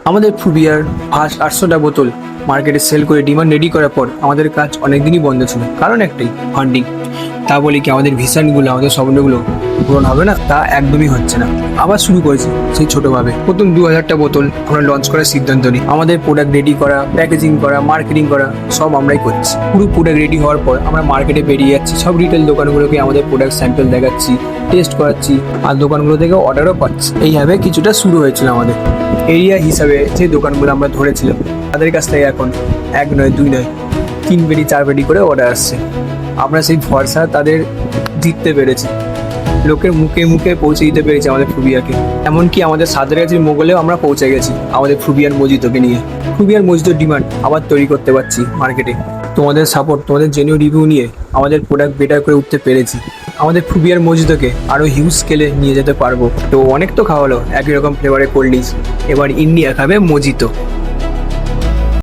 আমাদের ফুবিয়ার ফার্স্ট 800টা বোতল মার্কেটে সেল করে ডিমান্ড রেডি করার পর আমাদের কাজ অনেকদিনই বন্ধ ছিল, কারণ একটাই, ফান্ডিং। তা বলি কি আমাদের ভিশনগুলো, আমাদের স্বপ্নগুলো পূরণ হবে না? তা একদমই হচ্ছে না। আবার শুরু করেছি সেই ছোটোভাবে। প্রথম 2000টা বোতল আমরা লঞ্চ করার সিদ্ধান্ত নিই। আমাদের প্রোডাক্ট রেডি করা, প্যাকেজিং করা, মার্কেটিং করা সব আমরাই করছি। পুরো প্রোডাক্ট রেডি হওয়ার পর আমরা মার্কেটে বেরিয়ে যাচ্ছি, সব রিটেল দোকানগুলোকে আমাদের প্রোডাক্ট স্যাম্পল দেখাচ্ছি, টেস্ট করাচ্ছি, আর দোকানগুলো থেকে অর্ডারও পাচ্ছি। এইভাবে কিছুটা শুরু হয়েছিল আমাদের। এরিয়া হিসাবে যে দোকানগুলো আমরা ধরেছিলাম তাদের কাছ থেকে এখন 1 নয় 2 নয় 3 পেটি 4 পেটি করে অর্ডার আসছে। আমরা সেই ভরসা তাদের জিততে পেরেছি, লোকের মুখে মুখে পৌঁছে দিতে পেরেছি আমাদের ফুবিয়াকে। এমনকি আমাদের সাদরাগাছির মোগলেও আমরা পৌঁছে গেছি আমাদের ফুবিয়ার মজিতোকে নিয়ে। ফুবিয়ার মজিতোর ডিমান্ড আবার তৈরি করতে পারছি মার্কেটে। তোমাদের সাপোর্ট, তোমাদের জেনুইন রিভিউ নিয়ে আমাদের প্রোডাক্ট বেটার করে উঠতে পেরেছি। আমাদের ফুবিয়ার মজিতোকে আরও হিউজ স্কেলে নিয়ে যেতে পারবো। তো অনেক তো খাওয়ালো একই রকম ফ্লেভারের কোল্ড ড্রিঙ্কস, এবার ইন্ডিয়া খাবে মজিতো।